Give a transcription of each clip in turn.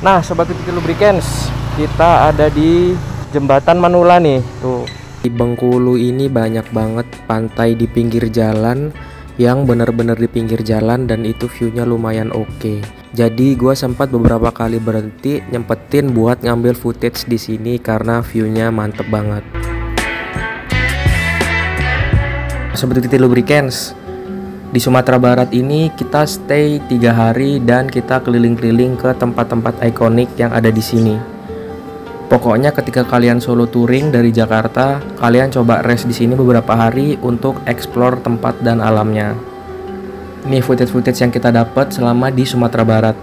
Nah, Sobat Titik Lubricants, kita ada di Jembatan Manula nih. Tuh. Di Bengkulu ini banyak banget pantai di pinggir jalan, yang benar-benar di pinggir jalan, dan itu view-nya lumayan oke. Jadi gue sempat beberapa kali berhenti nyempetin buat ngambil footage di sini karena view-nya mantep banget. Sobat Titik Lubricants, di Sumatera Barat ini kita stay 3 hari dan kita keliling-keliling ke tempat-tempat ikonik yang ada di sini. Pokoknya ketika kalian solo touring dari Jakarta, kalian coba rest di sini beberapa hari untuk explore tempat dan alamnya. Ini footage-footage yang kita dapat selama di Sumatera Barat.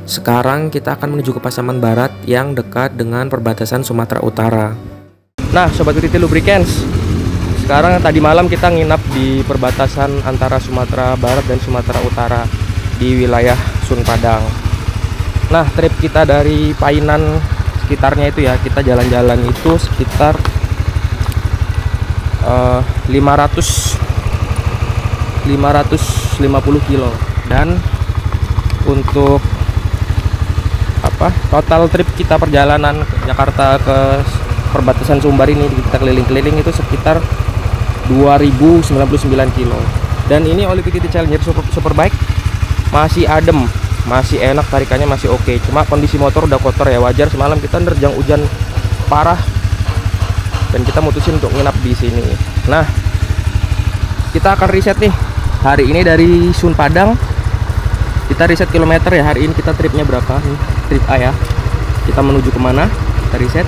Sekarang kita akan menuju ke Pasaman Barat yang dekat dengan perbatasan Sumatera Utara. Nah, Sobat Titik Lubricants, sekarang tadi malam kita nginap di perbatasan antara Sumatera Barat dan Sumatera Utara di wilayah Sun Padang. Nah, trip kita dari Painan sekitarnya itu ya, kita jalan-jalan itu sekitar 550 kilo. Dan untuk total trip kita perjalanan ke Jakarta ke perbatasan Sumbar ini, kita keliling-keliling itu sekitar 2099 kilo. Dan ini oli PTT Challenger Superbike masih adem, masih enak, tarikannya masih oke. Cuma kondisi motor udah kotor ya, wajar. Semalam kita nerjang hujan parah dan kita mutusin untuk nginap di sini. Nah, kita akan riset nih hari ini dari Sun Padang. Kita riset kilometer ya, hari ini kita tripnya berapa nih, trip A ya. Kita menuju kemana, kita riset.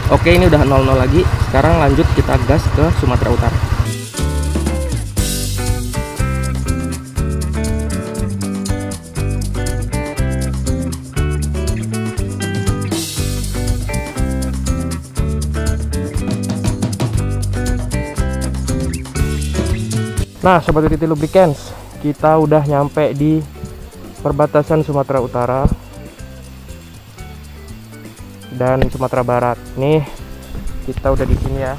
Oke, ini udah 00 lagi. Sekarang lanjut kita gas ke Sumatera Utara. Nah, Sobat Titik Lubricants, kita udah nyampe di perbatasan Sumatera Utara dan Sumatera Barat. Nih, kita udah di sini ya.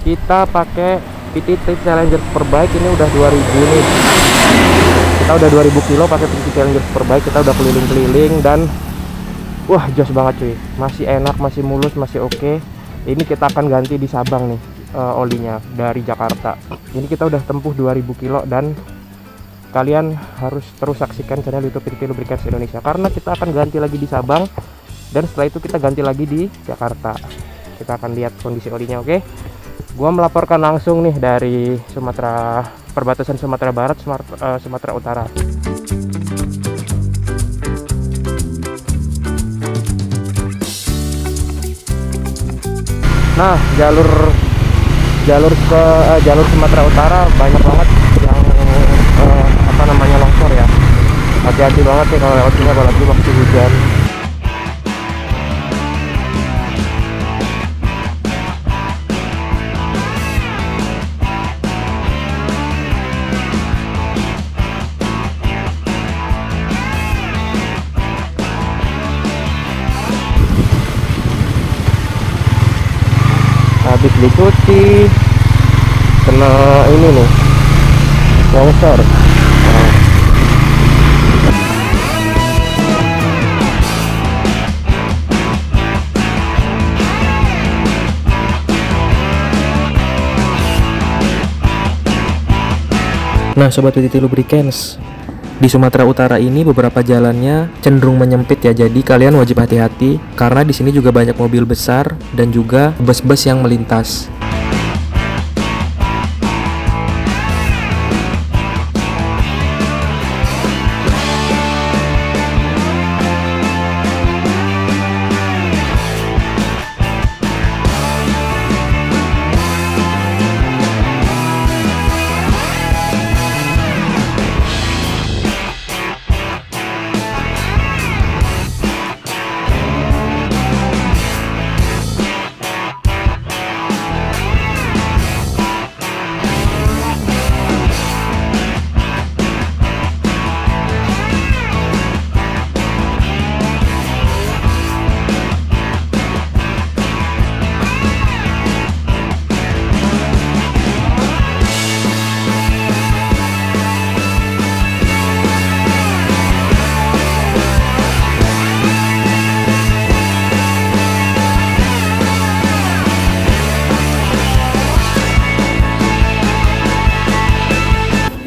Kita pakai PTT Challenger Superbike, ini udah 2000 nih. Kita udah 2000 kilo pakai PTT Challenger Superbike, kita udah keliling-keliling dan wah, jos banget cuy. Masih enak, masih mulus, masih oke. Ini kita akan ganti di Sabang nih olinya dari Jakarta. Ini kita udah tempuh 2000 kilo dan kalian harus terus saksikan channel YouTube Titik Lubricants Indonesia karena kita akan ganti lagi di Sabang dan setelah itu kita ganti lagi di Jakarta. Kita akan lihat kondisi olinya, oke? Gua melaporkan langsung nih dari Sumatera, perbatasan Sumatera Barat, Sumatera Utara. Nah, jalur Sumatera Utara banyak banget yang longsor ya. Hati-hati banget nih kalau lewat sini, apalagi waktu hujan. Habis dicuci kena ini nih, longsor. Nah, Sobat Titik Lubricants, di Sumatera Utara ini beberapa jalannya cenderung menyempit ya, jadi kalian wajib hati-hati karena di sini juga banyak mobil besar dan juga bus-bus yang melintas.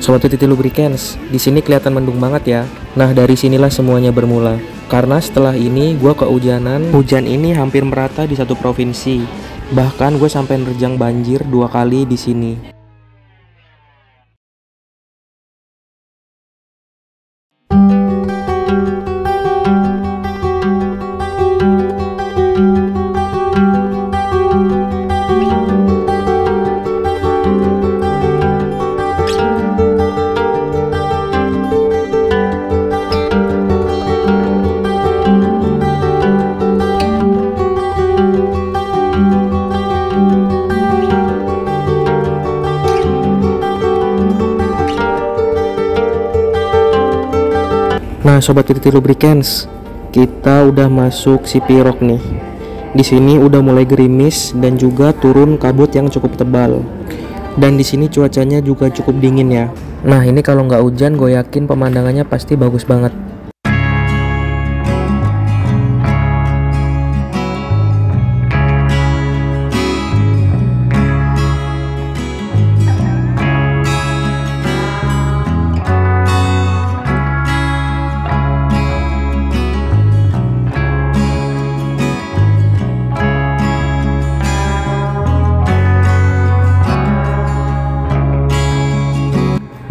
Sobat Titi Lubricants, di sini kelihatan mendung banget ya. Nah, dari sinilah semuanya bermula. Karena setelah ini gue kehujanan, hujan ini hampir merata di satu provinsi. Bahkan gue sampai nerjang banjir 2 kali di sini. Nah, Sobat Titi Lubricants, kita udah masuk CP Rock nih. Di sini udah mulai gerimis dan juga turun kabut yang cukup tebal. Dan di sini cuacanya juga cukup dingin ya. Nah, ini kalau nggak hujan, gue yakin pemandangannya pasti bagus banget.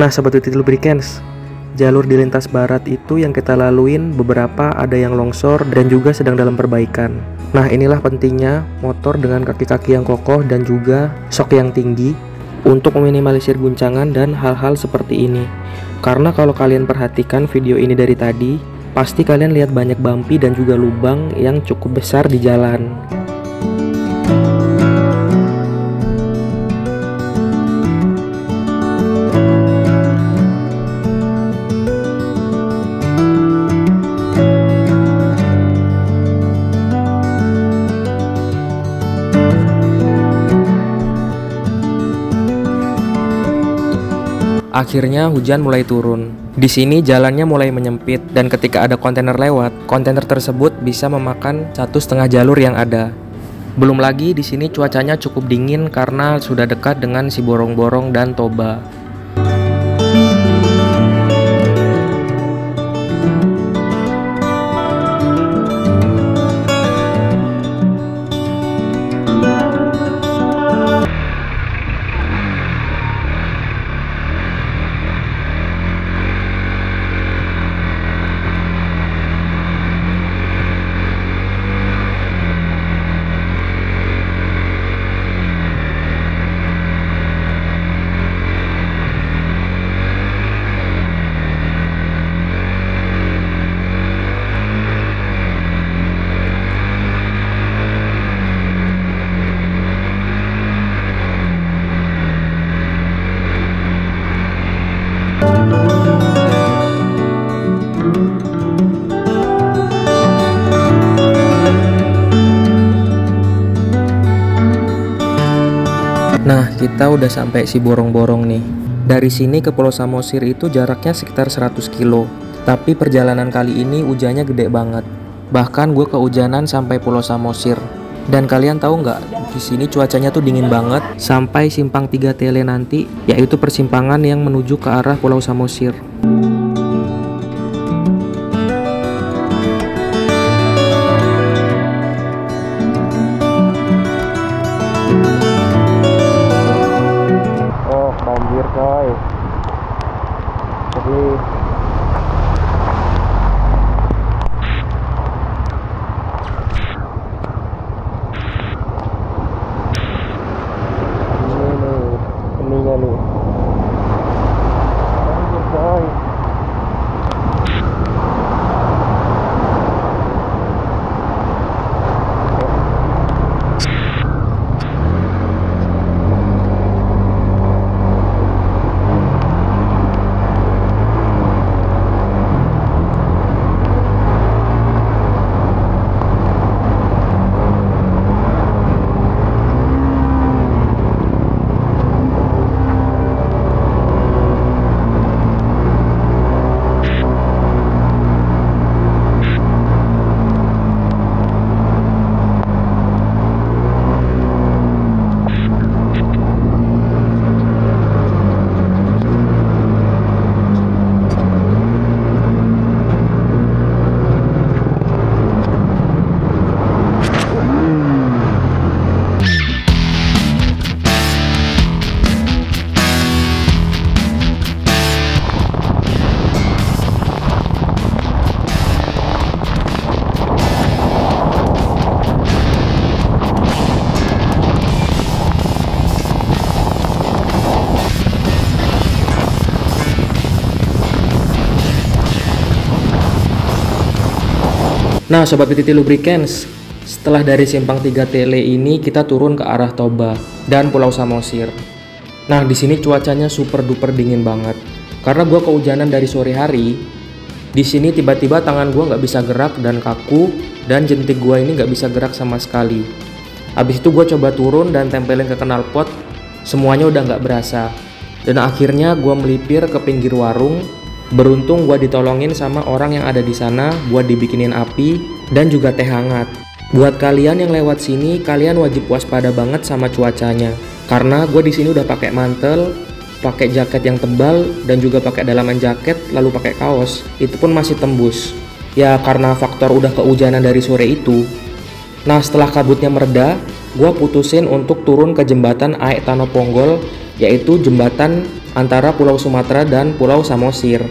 Nah, Sobat Titi Lubricants, jalur di lintas barat itu yang kita laluin beberapa ada yang longsor dan juga sedang dalam perbaikan. Nah, inilah pentingnya motor dengan kaki-kaki yang kokoh dan juga shock yang tinggi untuk meminimalisir guncangan dan hal-hal seperti ini. Karena kalau kalian perhatikan video ini dari tadi, pasti kalian lihat banyak bumpy dan juga lubang yang cukup besar di jalan. Akhirnya hujan mulai turun. Di sini jalannya mulai menyempit dan ketika ada kontainer lewat, kontainer tersebut bisa memakan 1,5 jalur yang ada. Belum lagi di sini cuacanya cukup dingin karena sudah dekat dengan si Borong-Borong dan Toba. Nah, kita udah sampai si Borong-Borong nih. Dari sini ke Pulau Samosir itu jaraknya sekitar 100 kilo. Tapi perjalanan kali ini hujannya gede banget. Bahkan gue kehujanan sampai Pulau Samosir. Dan kalian tahu nggak, di sini cuacanya tuh dingin banget sampai simpang 3 Tele nanti, yaitu persimpangan yang menuju ke arah Pulau Samosir. Banjir coy. Jadi ini nih, ininya nih. Banjir coy. Nah, Sobat PTT Lubricants, setelah dari Simpang 3 Tele ini kita turun ke arah Toba dan Pulau Samosir. Nah, di sini cuacanya super duper dingin banget. Karena gua kehujanan dari sore hari, di sini tiba-tiba tangan gua nggak bisa gerak dan kaku, dan jentik gua ini nggak bisa gerak sama sekali. Habis itu gua coba turun dan tempelin ke knalpot, semuanya udah nggak berasa. Dan akhirnya gua melipir ke pinggir warung. Beruntung gua ditolongin sama orang yang ada di sana buat dibikinin api dan juga teh hangat. Buat kalian yang lewat sini, kalian wajib waspada banget sama cuacanya. Karena gua di sini udah pakai mantel, pakai jaket yang tebal dan juga pakai dalaman jaket, lalu pakai kaos. Itu pun masih tembus. Ya karena faktor udah kehujanan dari sore itu. Nah, setelah kabutnya mereda, gua putusin untuk turun ke jembatan Aek Tanoponggol, yaitu jembatan antara Pulau Sumatera dan Pulau Samosir.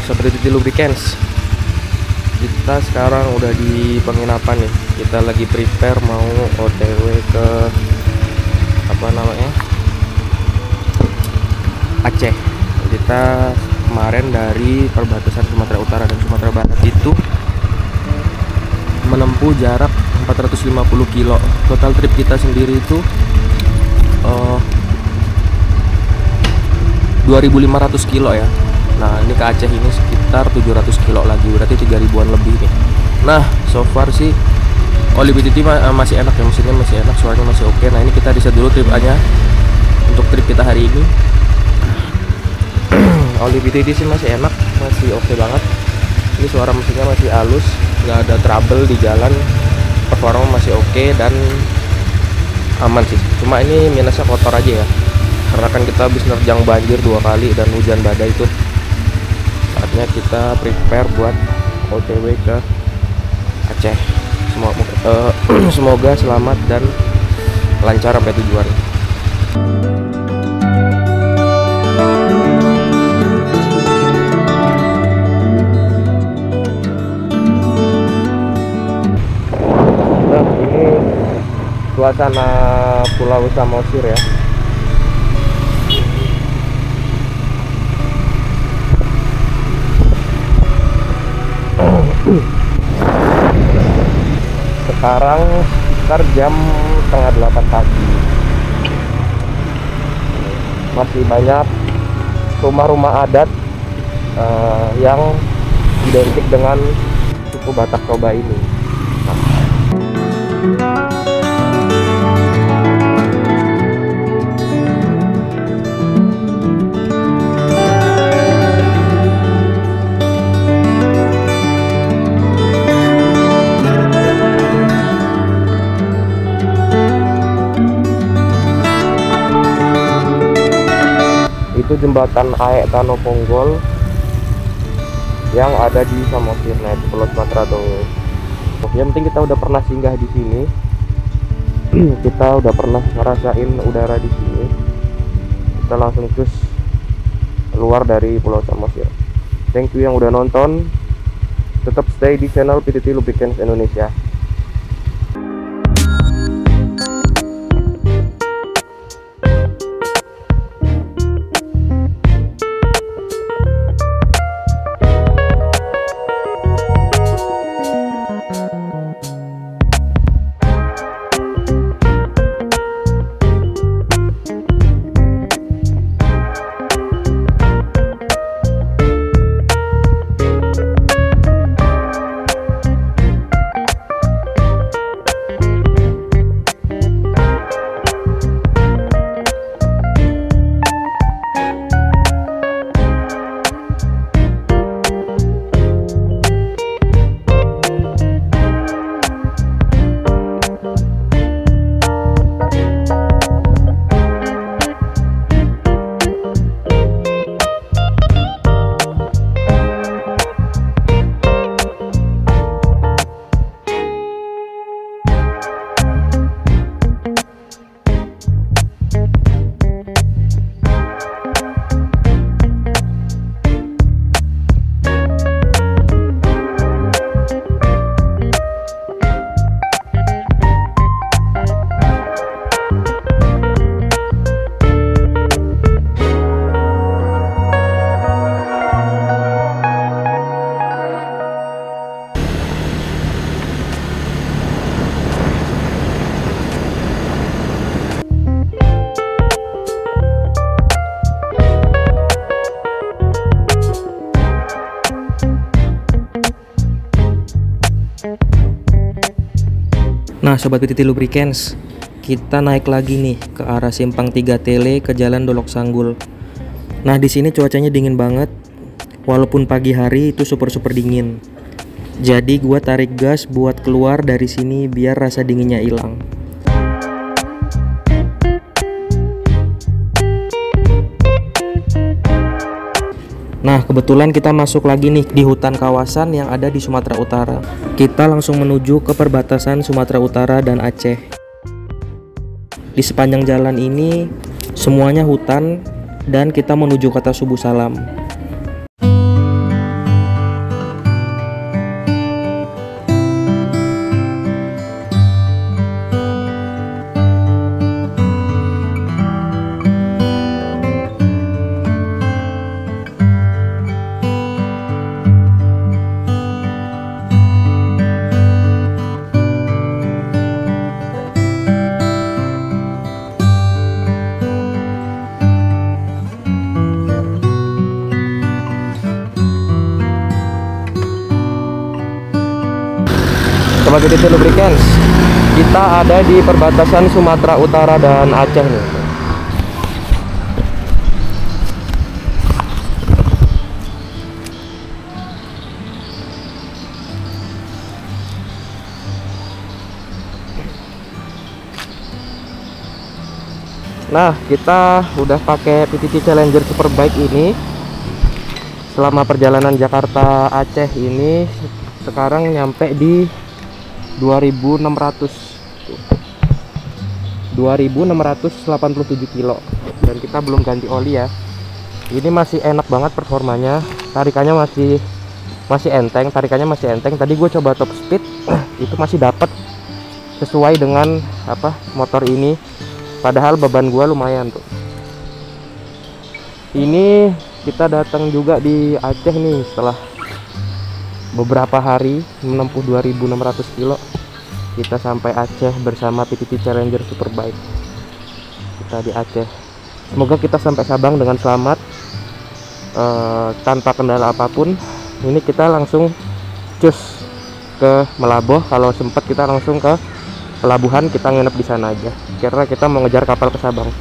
Sobat PTT Lubricants, kita sekarang udah di penginapan nih. Kita lagi prepare mau OTW ke Aceh. Kita kemarin dari perbatasan Sumatera Utara dan Sumatera Barat itu menempuh jarak 450 kilo. Total trip kita sendiri itu 2.500 kilo ya. Nah, ini ke Aceh ini sekitar 700 kilo lagi, berarti 3.000-an lebih nih. Nah, so far sih oli PTT masih enak ya, mesinnya masih enak, suaranya masih oke. Nah, ini kita reset dulu trip-nya untuk trip kita hari ini. Oli PTT sih masih enak, masih oke banget. Ini suara mesinnya masih halus, nggak ada trouble di jalan, performa masih oke dan aman sih. Cuma ini minusnya kotor aja ya, karena kan kita habis nerjang banjir 2 kali dan hujan badai itu. Saatnya kita prepare buat OTW ke Aceh. Semoga selamat dan lancar sampai tujuan. Nah, ini suasana Pulau Samosir ya. Sekarang sekitar jam setengah 8 pagi. Masih banyak rumah-rumah adat yang identik dengan suku Batak Toba ini. Itu jembatan Aek Tanoponggol yang ada di Samosir, nah itu Pulau Sumatera tuh. Yang penting kita udah pernah singgah di sini, kita udah pernah ngerasain udara di sini. Kita langsung cus keluar dari Pulau Samosir. Thank you yang udah nonton. Tetap stay di channel PTT Lubricants Indonesia. Nah Sobat PTT Lubricants, kita naik lagi nih ke arah Simpang 3 Tele ke Jalan Dolok Sanggul. Nah di sini cuacanya dingin banget, walaupun pagi hari itu super dingin. Jadi gua tarik gas buat keluar dari sini biar rasa dinginnya hilang. Nah kebetulan kita masuk lagi nih di hutan kawasan yang ada di Sumatera Utara. Kita langsung menuju ke perbatasan Sumatera Utara dan Aceh. Di sepanjang jalan ini semuanya hutan dan kita menuju kota Subuh Salam. Sobat PTT Lubricants, kita ada di perbatasan Sumatera Utara dan Aceh nih. Nah, kita udah pakai PTT Challenger Superbike ini selama perjalanan Jakarta Aceh ini. Sekarang nyampe di 2687 kilo dan kita belum ganti oli ya. Ini masih enak banget performanya, tarikannya masih enteng, Tadi gue coba top speed itu masih dapat sesuai dengan motor ini, padahal beban gue lumayan tuh. Ini kita datang juga di Aceh nih setelah beberapa hari menempuh 2600 kilo. Kita sampai Aceh bersama PTT Challenger Superbike. Kita di Aceh, semoga kita sampai Sabang dengan selamat, tanpa kendala apapun. Ini kita langsung cus ke Melaboh. Kalau sempat kita langsung ke pelabuhan, kita nginep di sana aja karena kita mau ngejar kapal ke Sabang.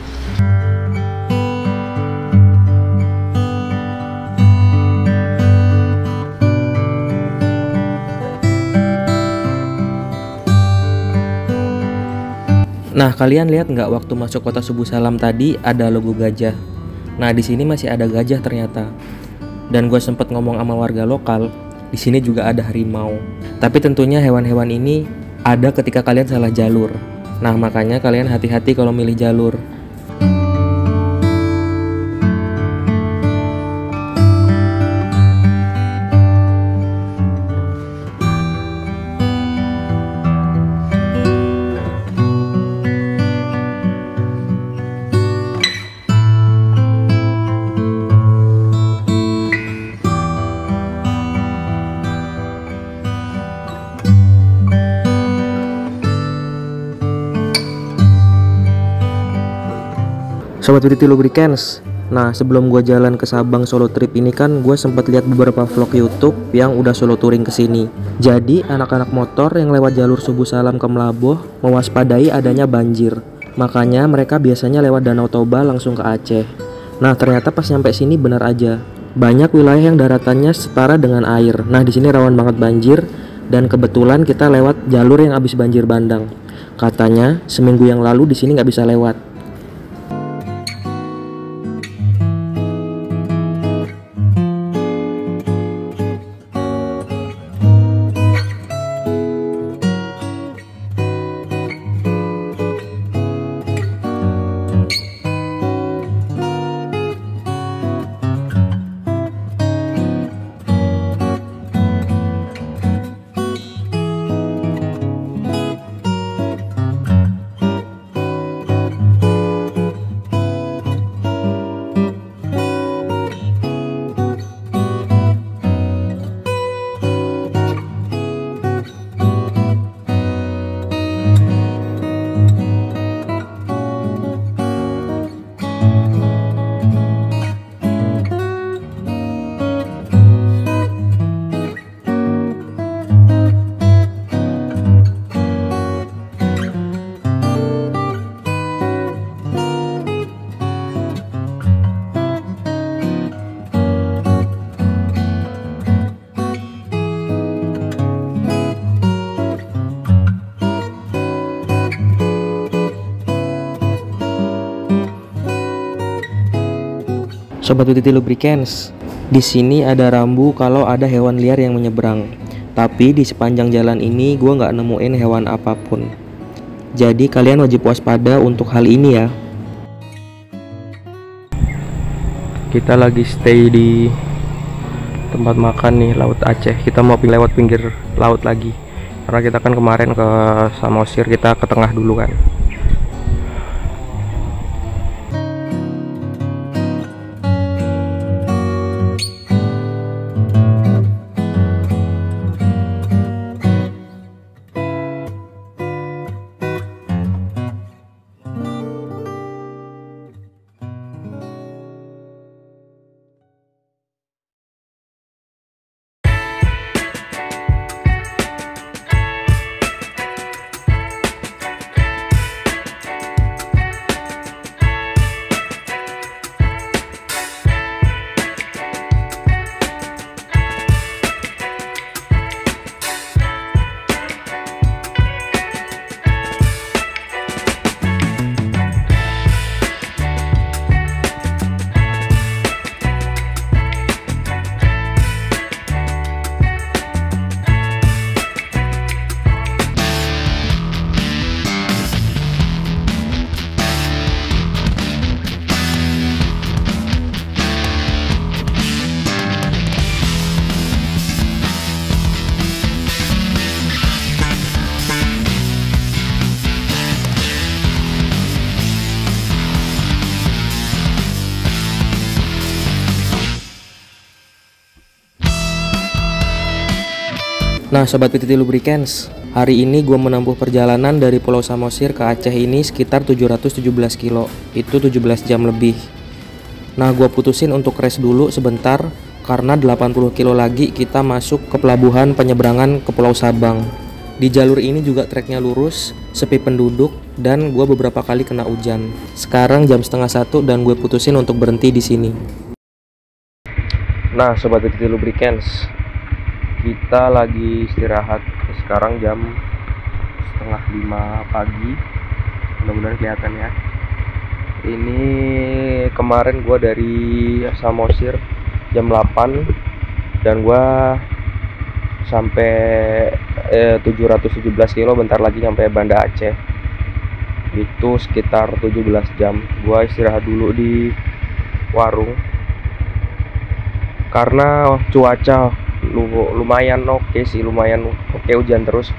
Nah, kalian lihat nggak waktu masuk kota Subuh Salam tadi ada logo gajah. Nah, di sini masih ada gajah ternyata. Dan gue sempet ngomong sama warga lokal, di sini juga ada harimau. Tapi tentunya hewan-hewan ini ada ketika kalian salah jalur. Nah, makanya kalian hati-hati kalau milih jalur. Sobat PTT Lubricants, nah sebelum gue jalan ke Sabang solo trip ini kan gue sempat lihat beberapa vlog YouTube yang udah solo touring ke sini. Jadi anak-anak motor yang lewat jalur Subuh Salam ke Melaboh mewaspadai adanya banjir. Makanya mereka biasanya lewat Danau Toba langsung ke Aceh. Nah ternyata pas nyampe sini benar aja, banyak wilayah yang daratannya setara dengan air. Nah di sini rawan banget banjir dan kebetulan kita lewat jalur yang habis banjir bandang. Katanya seminggu yang lalu di sini nggak bisa lewat. Sobat Titi Lubricants, di sini ada rambu kalau ada hewan liar yang menyeberang. Tapi di sepanjang jalan ini gue nggak nemuin hewan apapun. Jadi kalian wajib waspada untuk hal ini ya. Kita lagi stay di tempat makan nih, Laut Aceh. Kita mau lewat pinggir laut lagi. Karena kita kan kemarin ke Samosir, kita ke tengah dulu kan. Nah Sobat Titi Lubricants, hari ini gue menempuh perjalanan dari Pulau Samosir ke Aceh ini sekitar 717 kilo. Itu 17 jam lebih. Nah gue putusin untuk rest dulu sebentar, karena 80 kilo lagi kita masuk ke pelabuhan penyeberangan ke Pulau Sabang. Di jalur ini juga treknya lurus, sepi penduduk, dan gue beberapa kali kena hujan. Sekarang jam setengah 1 dan gue putusin untuk berhenti di sini. Nah Sobat Titi Lubricants, kita lagi istirahat. Sekarang jam setengah 5 pagi. Mudah-mudahan kelihatan ya. Ini kemarin gua dari Samosir jam 8 dan gua sampai 717 kilo, bentar lagi nyampe Banda Aceh. Itu sekitar 17 jam. Gua istirahat dulu di warung karena cuaca lumayan oke sih, lumayan oke, hujan terus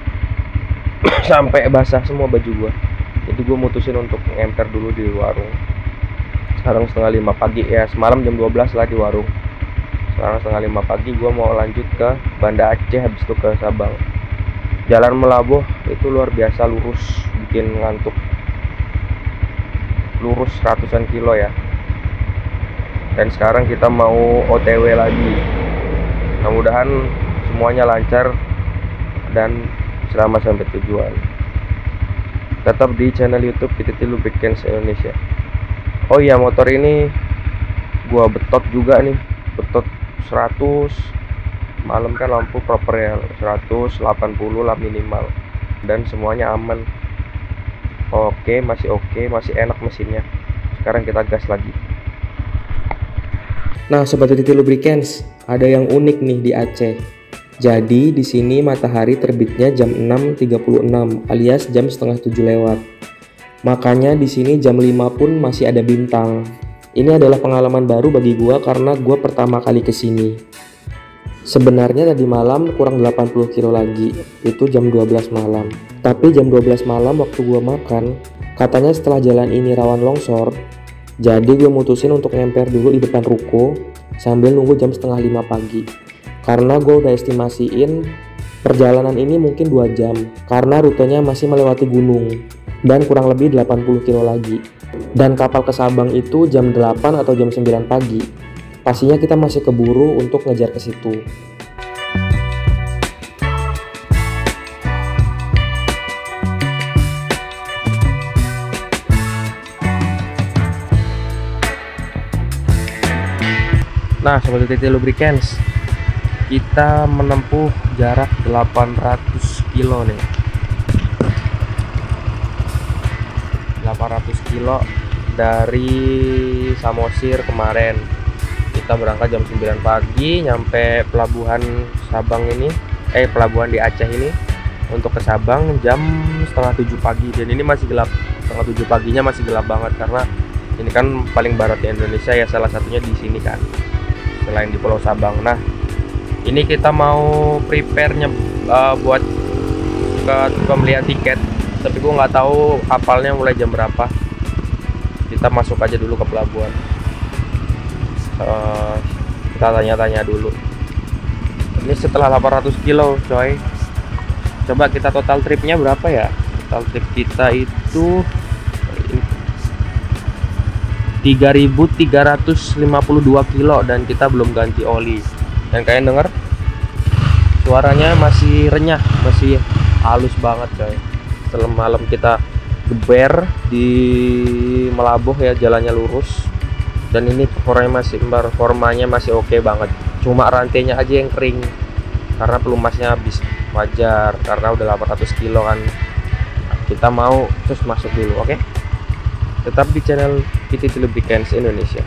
sampai basah semua baju gua. Jadi gua mutusin untuk ngemper dulu di warung. Sekarang setengah 5 pagi ya, semalam jam 12 lah di warung. Sekarang setengah 5 pagi gua mau lanjut ke Banda Aceh, habis itu ke Sabang. Jalan Melabuh itu luar biasa lurus, bikin ngantuk. Lurus ratusan kilo ya. Dan sekarang kita mau OTW lagi. Mudah-mudahan semuanya lancar dan selamat sampai tujuan. Tetap di channel YouTube Titi Lubricants Indonesia. Oh iya, motor ini gua betot juga nih, betot 100. Malam kan lampu proper ya, 180 lah minimal. Dan semuanya aman. Oke, masih enak mesinnya. Sekarang kita gas lagi. Nah Sobat Titi Lubricants, ada yang unik nih di Aceh. Jadi di sini matahari terbitnya jam 6.36 alias jam setengah 7 lewat. Makanya di sini jam 5 pun masih ada bintang. Ini adalah pengalaman baru bagi gua karena gua pertama kali kesini. Sebenarnya tadi malam kurang 80 kilo lagi, itu jam 12 malam. Tapi jam 12 malam waktu gua makan, katanya setelah jalan ini rawan longsor. Jadi gue mutusin untuk ngemper dulu di depan ruko sambil nunggu jam setengah 5 pagi. Karena gue udah estimasiin perjalanan ini mungkin 2 jam karena rutenya masih melewati gunung dan kurang lebih 80 kilo lagi. Dan kapal ke Sabang itu jam 8 atau jam 9 pagi. Pastinya kita masih keburu untuk ngejar ke situ. Nah Sobat Titi Lubricants, kita menempuh jarak 800 kilo nih. 800 kilo dari Samosir kemarin. Kita berangkat jam 9 pagi, nyampe pelabuhan Sabang ini, pelabuhan di Aceh ini untuk ke Sabang jam setengah 7 pagi. Dan ini masih gelap, setengah 7 paginya masih gelap banget karena ini kan paling barat di Indonesia ya, salah satunya di sini kan, selain di Pulau Sabang. Nah, ini kita mau prepare buat ke pembelian tiket, tapi gue nggak tahu kapalnya mulai jam berapa. Kita masuk aja dulu ke pelabuhan. Kita tanya-tanya dulu. Ini setelah 800 kilo coy. Coba kita total tripnya berapa ya? Total trip kita itu 3.352 kilo dan kita belum ganti oli. Dan kalian denger suaranya masih renyah, masih halus banget coy. Setelah malam kita geber di Melabuh ya, jalannya lurus. Dan ini performanya masih oke banget. Cuma rantainya aja yang kering karena pelumasnya habis. Wajar karena udah 800 kilo kan. Nah, kita mau terus masuk dulu, oke? Tetap di channel PTT Lubricants Indonesia.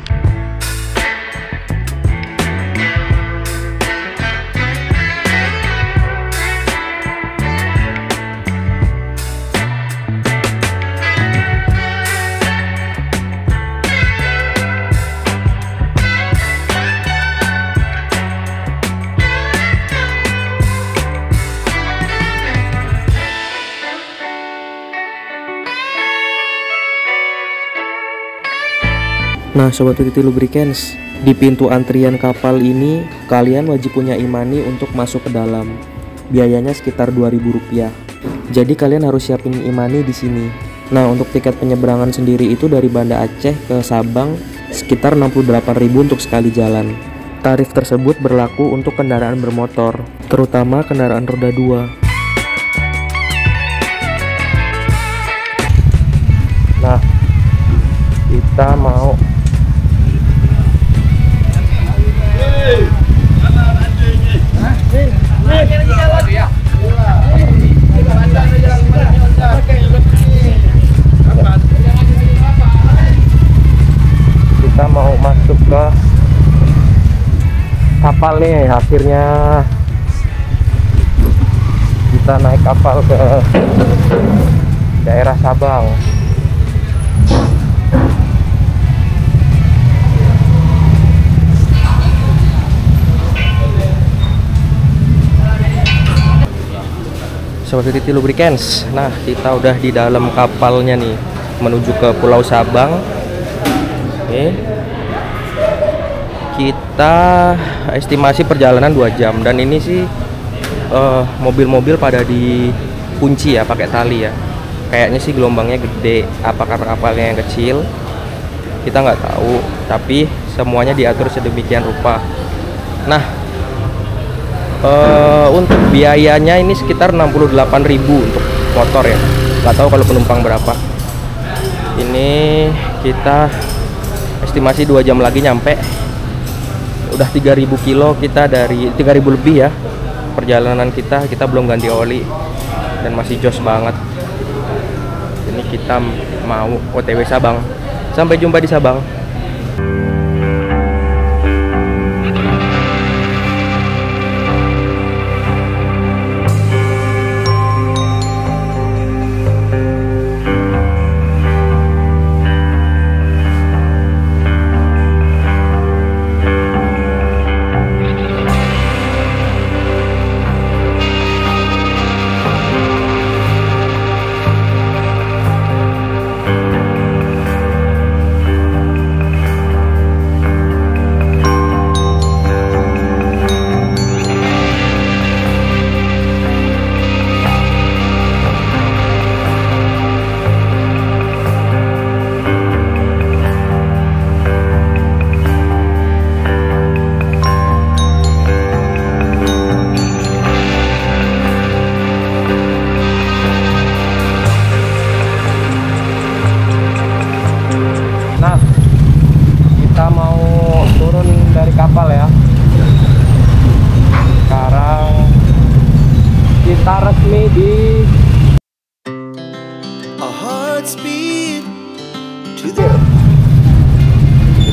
Nah Sobat PTT Lubricants, di pintu antrian kapal ini kalian wajib punya e-money untuk masuk ke dalam. Biayanya sekitar Rp2.000. Jadi kalian harus siapin e-money di sini. Nah untuk tiket penyeberangan sendiri itu dari Banda Aceh ke Sabang sekitar Rp68.000 untuk sekali jalan. Tarif tersebut berlaku untuk kendaraan bermotor, terutama kendaraan roda 2. Nah kita mau masuk ke kapal nih. Akhirnya kita naik kapal ke daerah Sabang. Sobat PTT Lubricants, nah kita udah di dalam kapalnya nih, menuju ke Pulau Sabang. Oke. Kita estimasi perjalanan 2 jam. Dan ini sih mobil-mobil pada dikunci ya, pakai tali ya. Kayaknya sih gelombangnya gede, apa karena kapalnya yang kecil, kita nggak tahu. Tapi semuanya diatur sedemikian rupa. Nah untuk biayanya ini sekitar 68.000 untuk motor ya. Nggak tahu kalau penumpang berapa. Ini kita estimasi 2 jam lagi nyampe. Udah 3.000 kilo, kita dari 3.000 lebih ya perjalanan kita belum ganti oli dan masih jos banget. Ini kita mau OTW Sabang. Sampai jumpa di Sabang.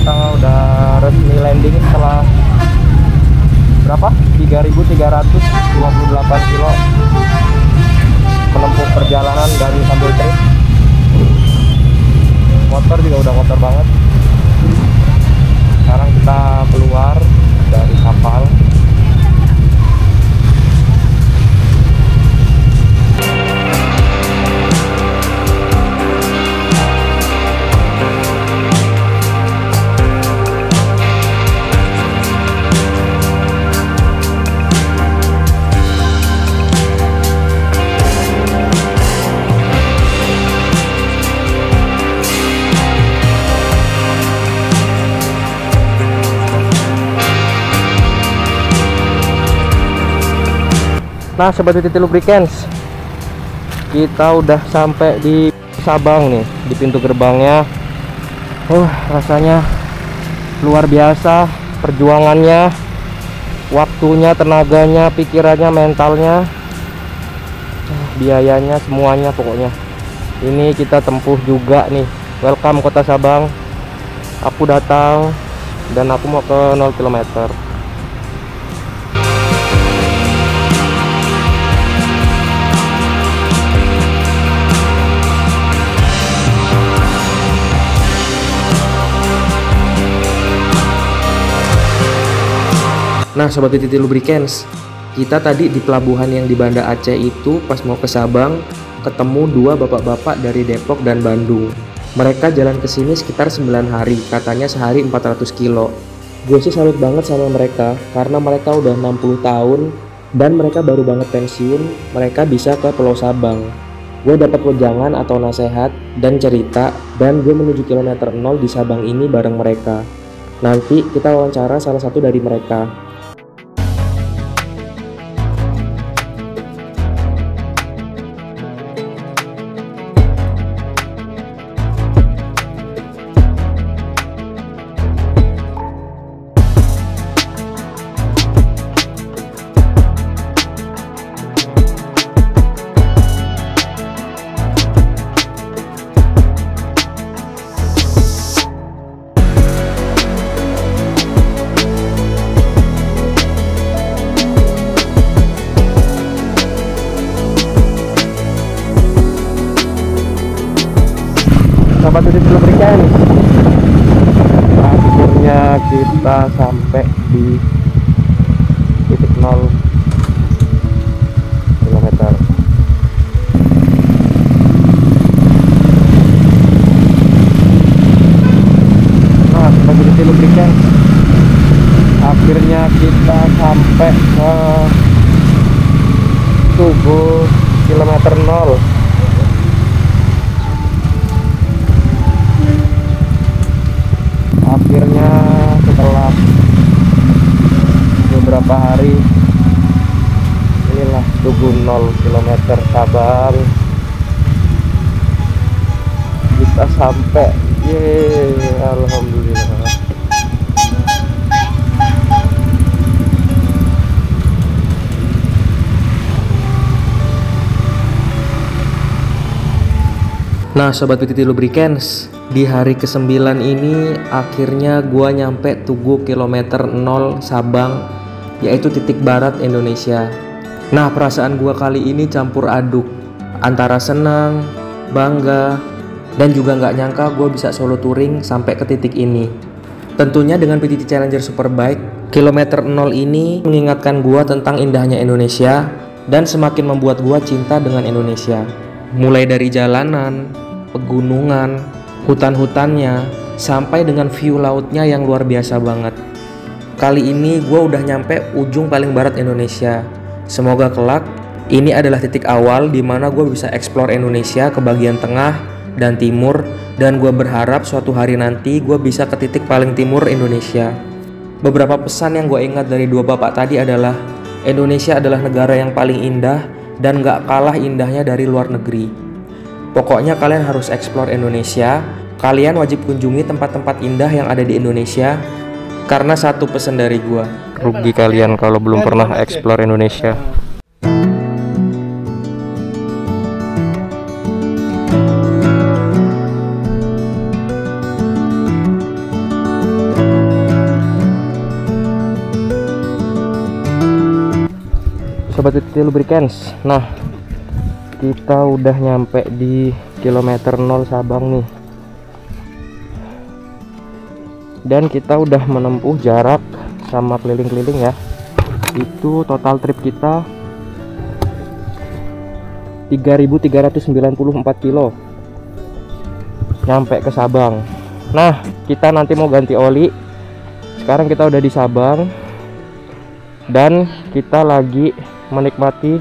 Kita udah resmi landing setelah berapa? 3.328 kilo menempuh perjalanan dan sambil trip. Motor juga udah kotor banget. Sekarang kita keluar dari kapal. Nah Sobat Titi Lubricants, kita udah sampai di Sabang nih, di pintu gerbangnya. Rasanya luar biasa, perjuangannya, waktunya, tenaganya, pikirannya, mentalnya, biayanya, semuanya pokoknya. Ini kita tempuh juga nih. Welcome Kota Sabang. Aku datang dan aku mau ke 0 km. Nah Sobat Titi Lubricants, kita tadi di pelabuhan yang di Banda Aceh itu pas mau ke Sabang ketemu dua bapak-bapak dari Depok dan Bandung. Mereka jalan ke sini sekitar 9 hari, katanya sehari 400 kilo. Gue sih salut banget sama mereka karena mereka udah 60 tahun dan mereka baru banget pensiun, mereka bisa ke Pulau Sabang. Gue dapat wejangan atau nasihat dan cerita, dan gue menuju kilometer 0 di Sabang ini bareng mereka. Nanti kita wawancara salah satu dari mereka. Sobat Titi Lubricants, akhirnya kita sampai di titik 0 km. Nah Sobat Titi Lubricants, akhirnya kita sampai ke Tugu kilometer 0. Akhirnya setelah beberapa hari, inilah Tugu 0 km Sabang. Kita sampai, yeay, alhamdulillah. Nah Sobat Titi Lubricants, di hari ke-9 ini akhirnya gua nyampe Tugu kilometer 0 Sabang, yaitu titik barat Indonesia. Nah perasaan gua kali ini campur aduk antara senang, bangga, dan juga nggak nyangka gua bisa solo touring sampai ke titik ini. Tentunya dengan PTT Challenger Superbike, kilometer 0 ini mengingatkan gua tentang indahnya Indonesia dan semakin membuat gua cinta dengan Indonesia. Mulai dari jalanan, pegunungan, hutan-hutannya, sampai dengan view lautnya yang luar biasa banget. Kali ini gue udah nyampe ujung paling barat Indonesia. Semoga kelak ini adalah titik awal di mana gue bisa explore Indonesia ke bagian tengah dan timur, dan gue berharap suatu hari nanti gue bisa ke titik paling timur Indonesia. Beberapa pesan yang gue ingat dari dua bapak tadi adalah Indonesia adalah negara yang paling indah dan gak kalah indahnya dari luar negeri. Pokoknya kalian harus explore Indonesia. Kalian wajib kunjungi tempat-tempat indah yang ada di Indonesia. Karena satu pesan dari gua, rugi kalian kalau belum pernah explore Indonesia. Sobat Titi Lubricants, nah kita udah nyampe di kilometer 0 Sabang nih, dan kita udah menempuh jarak sama keliling-keliling ya, itu total trip kita 3.394 kilo nyampe ke Sabang. Nah, kita nanti mau ganti oli. Sekarang kita udah di Sabang dan kita lagi menikmati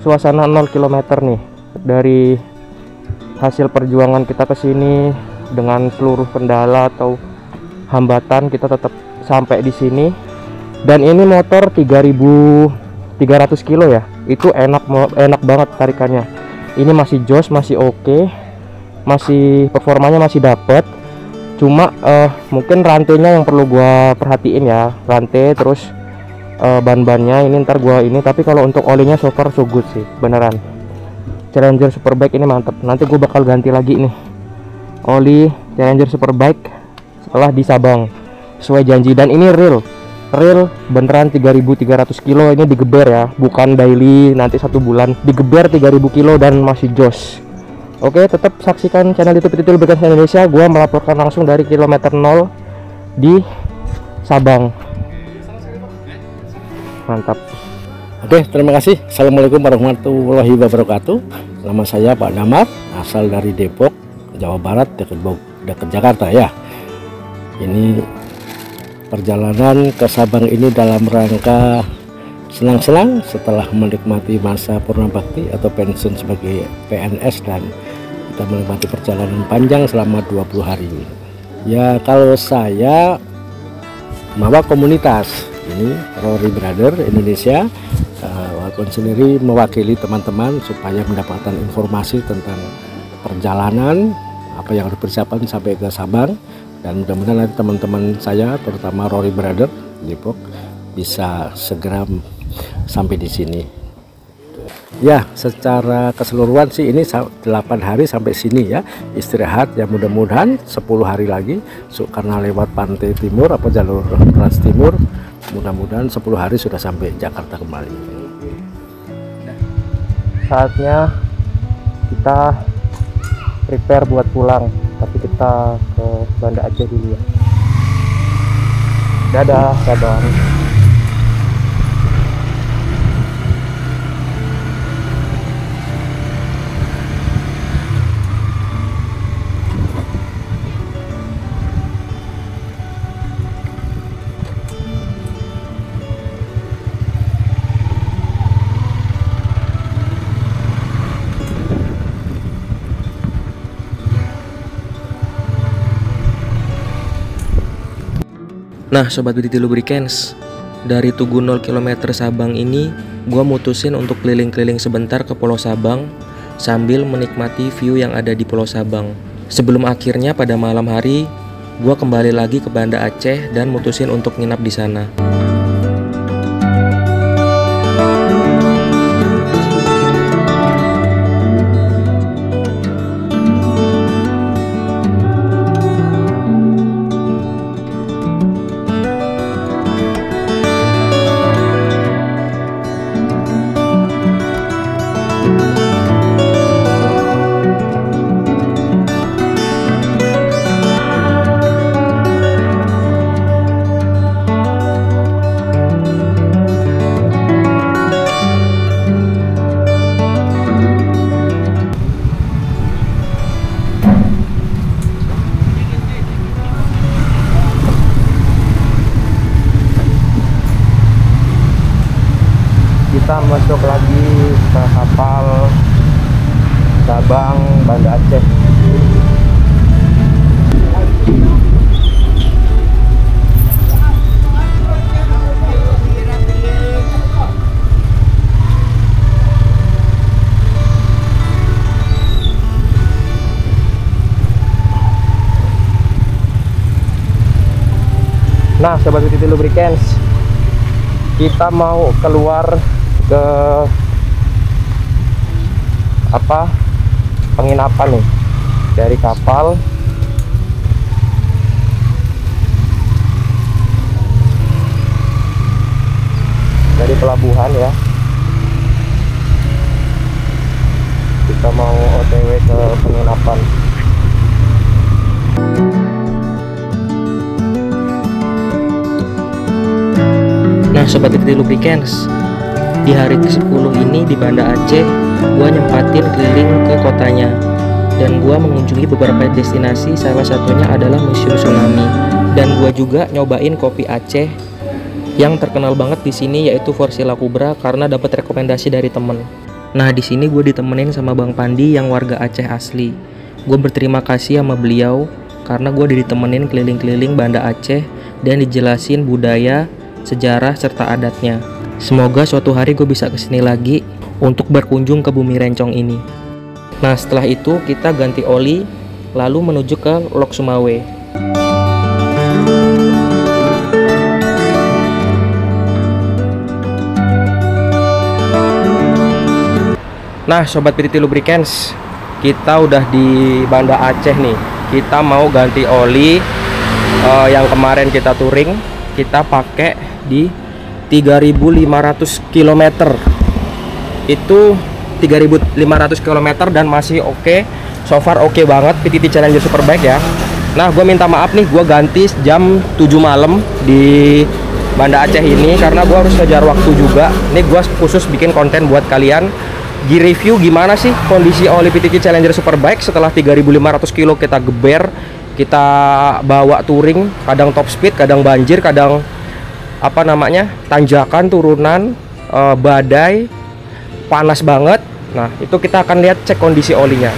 suasana 0 km nih dari hasil perjuangan kita ke sini. Dengan seluruh kendala atau hambatan kita tetap sampai di sini, dan ini motor 3.300 kilo ya, itu enak banget tarikannya. Ini masih jos, masih oke, masih performanya masih dapet. Cuma mungkin rantainya yang perlu gua perhatiin ya, rantai terus ban-bannya ini ntar gua ini. Tapi kalau untuk olinya so far so good sih, beneran. Challenger Superbike ini mantep. Nanti gue bakal ganti lagi nih oli Challenger Superbike setelah di Sabang sesuai janji. Dan ini real beneran 3.300 kilo ini digeber ya, bukan daily nanti 1 bulan, digeber 3.000 kilo dan masih jos. Oke, tetap saksikan channel YouTube Titi Lubricants Indonesia. Gua melaporkan langsung dari kilometer 0 di Sabang. Mantap. Oke, terima kasih. Assalamualaikum warahmatullahi wabarakatuh. Nama saya Pak Damar, asal dari Depok, Jawa Barat, dekat Jakarta ya. Ini perjalanan ke Sabang ini dalam rangka senang-senang setelah menikmati masa purna bakti atau pensiun sebagai PNS, dan kita menikmati perjalanan panjang selama 20 hari. Ya, kalau saya bawa komunitas ini Rory Brother Indonesia, walaupun sendiri mewakili teman-teman supaya mendapatkan informasi tentang perjalanan apa yang harus dipersiapkan sampai ke Sabang. Dan mudah-mudahan nanti teman-teman saya, terutama Rory Brother Depok, bisa segera sampai di sini. Ya, secara keseluruhan sih ini 8 hari sampai sini ya, istirahat ya, mudah-mudahan 10 hari lagi karena lewat pantai timur apa jalur Trans Timur, mudah-mudahan 10 hari sudah sampai Jakarta kembali. Saatnya kita prepare buat pulang, tapi kita ke Banda Aceh dulu ya. Dadah Sabang. Nah, Sobat Titi Lubricants, dari Tugu 0 km Sabang ini, gua mutusin untuk keliling-keliling sebentar ke Pulau Sabang sambil menikmati view yang ada di Pulau Sabang. Sebelum akhirnya pada malam hari, gua kembali lagi ke Banda Aceh dan mutusin untuk nginap di sana. Kita masuk lagi ke kapal Sabang Banda Aceh. Nah, Sobat Titi Lubricants, kita mau keluar ke penginapan nih dari kapal. Dari pelabuhan ya. kita mau OTW ke penginapan. Nah Sobat PTT Lubricants, di hari ke-10 ini di Banda Aceh, gua nyempatin keliling ke kotanya dan gua mengunjungi beberapa destinasi, salah satunya adalah Museum Tsunami. Dan gua juga nyobain kopi Aceh yang terkenal banget di sini, yaitu Forsila Kubra, karena dapat rekomendasi dari temen. Nah di sini gue ditemenin sama Bang Pandi yang warga Aceh asli. Gue berterima kasih sama beliau karena gue ditemenin keliling-keliling Banda Aceh dan dijelasin budaya, sejarah serta adatnya. Semoga suatu hari gue bisa kesini lagi untuk berkunjung ke Bumi Rencong ini. Nah setelah itu kita ganti oli lalu menuju ke Lok Sumawe. Nah Sobat PTT Lubricants, kita udah di Banda Aceh nih. Kita mau ganti oli. Yang kemarin kita touring, kita pakai di 3.500 km. Itu 3.500 km dan masih oke. So far oke banget, PTT Challenger Superbike ya. Nah gue minta maaf nih, gue ganti jam 7 malam di Banda Aceh ini karena gue harus ngejar waktu juga. Ini gue khusus bikin konten buat kalian, di-review gimana sih kondisi oli PTT Challenger Superbike setelah 3.500 kilo kita geber, kita bawa touring, kadang top speed, kadang banjir, kadang apa namanya, tanjakan, turunan, badai, panas banget. Nah itu kita akan lihat, cek kondisi olinya,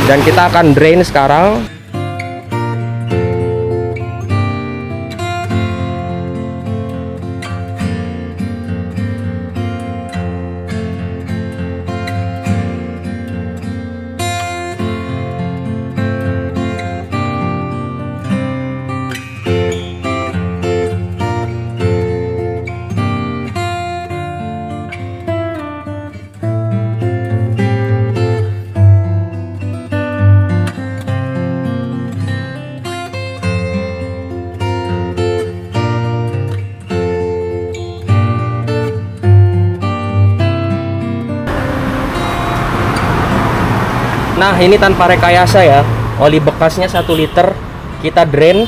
dan kita akan drain sekarang. Nah ini tanpa rekayasa ya, oli bekasnya 1 liter kita drain.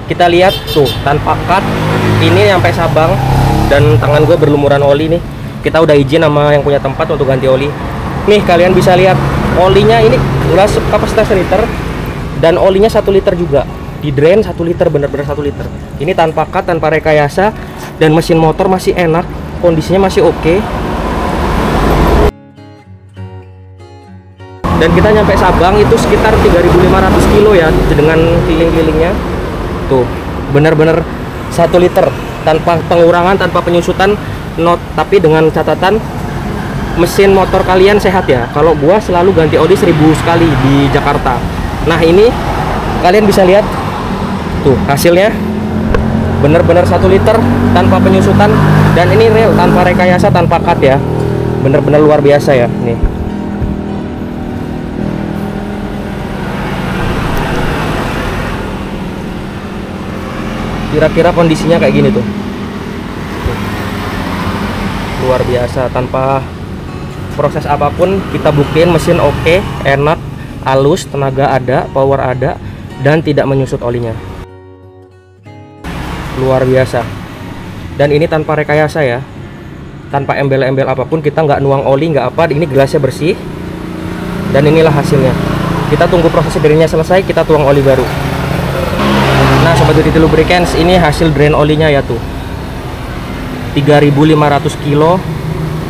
Kita lihat tuh tanpa cut, ini sampai Sabang, dan tangan gue berlumuran oli nih. Kita udah izin sama yang punya tempat untuk ganti oli. Nih kalian bisa lihat olinya ini udah kapasitas liter, dan olinya 1 liter juga. Di drain 1 liter, bener-bener 1 liter. Ini tanpa cut, tanpa rekayasa, dan mesin motor masih enak, kondisinya masih oke. Dan kita nyampe Sabang itu sekitar 3.500 kilo ya, dengan keliling-kelilingnya. Tuh bener-bener 1 liter tanpa pengurangan, tanpa penyusutan, tapi dengan catatan mesin motor kalian sehat ya. Kalau gua selalu ganti oli 1000 sekali di Jakarta. Nah ini kalian bisa lihat tuh hasilnya, bener-bener 1 liter tanpa penyusutan, dan ini real, tanpa rekayasa, tanpa cut ya. Bener-bener luar biasa ya nih. Kira-kira kondisinya kayak gini tuh, luar biasa, tanpa proses apapun kita buktiin mesin oke, enak, halus, tenaga ada, power ada, dan tidak menyusut olinya. Luar biasa. Dan ini tanpa rekayasa ya, tanpa embel-embel apapun, kita nggak nuang oli, nggak apa. Ini gelasnya bersih, dan inilah hasilnya. Kita tunggu proses drainnya selesai, kita tuang oli baru. Nah Sobat PTT Lubricants, ini hasil drain olinya ya tuh, 3.500 kilo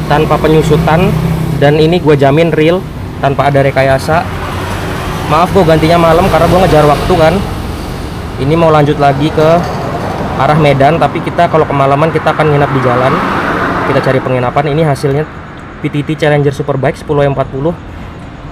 tanpa penyusutan, dan ini gue jamin real, tanpa ada rekayasa. Maaf gue gantinya malam karena gue ngejar waktu kan. Ini mau lanjut lagi ke arah Medan, tapi kita kalau kemalaman kita akan nginap di jalan, kita cari penginapan. Ini hasilnya PTT Challenger Superbike 10E40,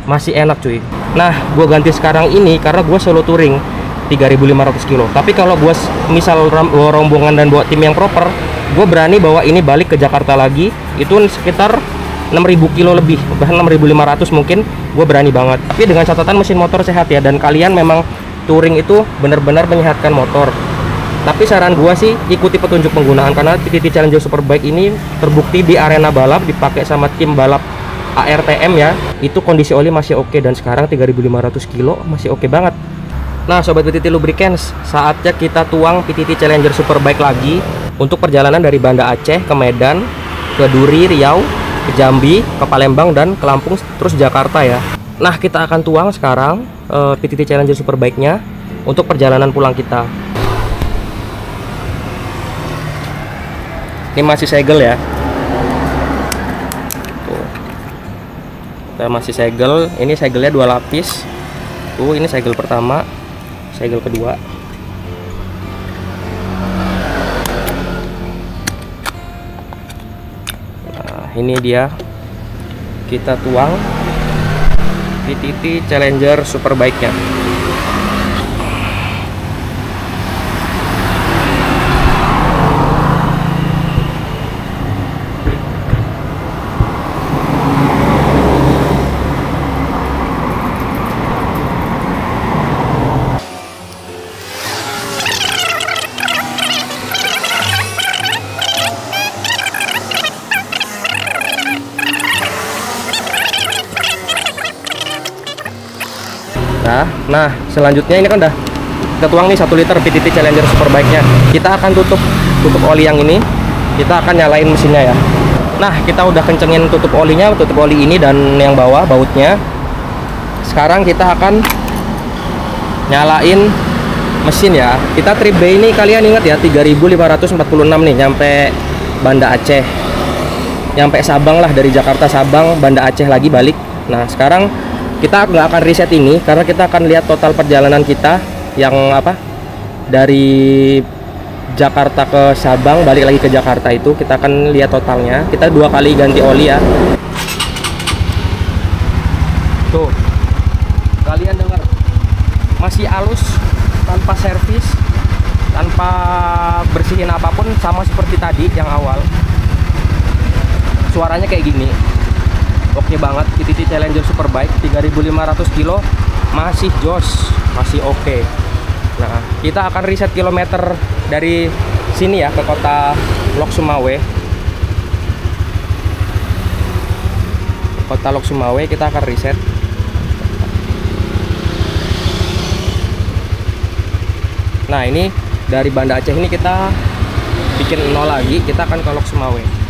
masih enak cuy. Nah gue ganti sekarang ini karena gue solo touring 3.500 kilo. Tapi kalau gue misal bawa rombongan dan bawa tim yang proper, gue berani bawa ini balik ke Jakarta lagi, itu sekitar 6.000 kilo lebih, bahkan 6.500 mungkin, gue berani banget. Tapi dengan catatan mesin motor sehat ya, dan kalian memang touring itu benar-benar menyehatkan motor. Tapi saran gue sih ikuti petunjuk penggunaan, karena PTT Challenger Superbike ini terbukti di arena balap dipakai sama tim balap ARTM ya, itu kondisi oli masih oke, dan sekarang 3.500 kilo masih oke banget. Nah sobat PTT Lubricants, saatnya kita tuang PTT Challenger Superbike lagi untuk perjalanan dari Banda Aceh ke Medan, ke Duri, Riau, ke Jambi, ke Palembang, dan ke Lampung, terus Jakarta ya. Nah kita akan tuang sekarang PTT Challenger Superbike-nya untuk perjalanan pulang kita. Ini masih segel ya. Tuh. Kita masih segel. Ini segelnya 2 lapis. Tuh, ini segel pertama, segel kedua. Nah, ini dia. Kita tuang PTT Challenger Superbike-nya. Nah, selanjutnya ini kan udah kita tuang nih 1 liter PTT Challenger Superbike-nya. Kita akan tutup oli yang ini. Kita akan nyalain mesinnya ya. Nah, kita udah kencengin tutup olinya, tutup oli ini dan yang bawah bautnya. Sekarang kita akan nyalain mesin ya. Kita trip B ini kalian ingat ya, 3.546 nih nyampe Banda Aceh. Nyampe Sabang lah, dari Jakarta Sabang, Banda Aceh lagi balik. Nah, sekarang kita nggak akan reset ini karena kita akan lihat total perjalanan kita yang dari Jakarta ke Sabang balik lagi ke Jakarta, itu kita akan lihat totalnya. Kita 2 kali ganti oli ya. Tuh, kalian dengar masih halus, tanpa servis, tanpa bersihin apapun, sama seperti tadi yang awal. Suaranya kayak gini. Oke banget, PTT Challenger Superbike 3.500 kilo masih jos, masih oke. Nah, kita akan reset kilometer dari sini ya ke kota Lok Sumawe. Kota Lok Sumawe kita akan reset. Nah, ini dari Banda Aceh ini kita bikin 0 lagi, kita akan ke Lok Sumawe.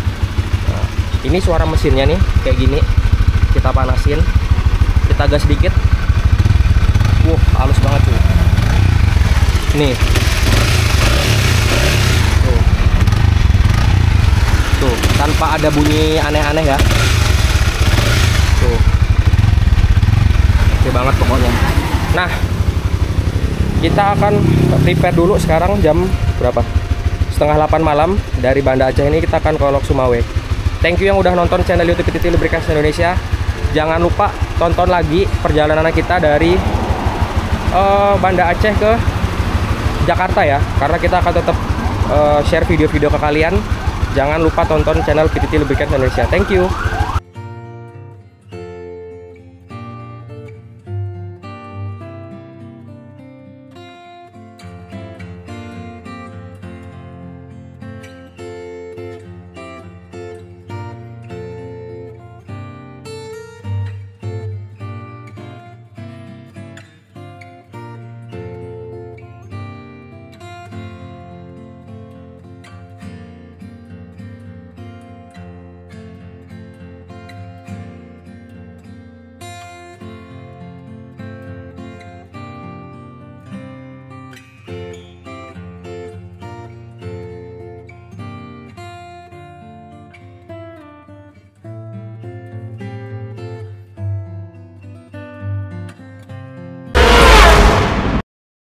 Ini suara mesinnya nih kayak gini. Kita panasin, kita gas dikit. Halus banget cuy. Nih. Tuh, tanpa ada bunyi aneh-aneh ya. Tuh. Oke banget pokoknya. Nah, kita akan prepare dulu sekarang jam berapa? Setengah 8 malam. Dari Banda Aceh ini kita akan ke Lok Sumawe. Thank you yang udah nonton channel YouTube PTT Lubricants Indonesia. Jangan lupa tonton lagi perjalanan kita dari Banda Aceh ke Jakarta ya, karena kita akan tetap share video-video ke kalian. Jangan lupa tonton channel PTT Lubricants Indonesia. Thank you.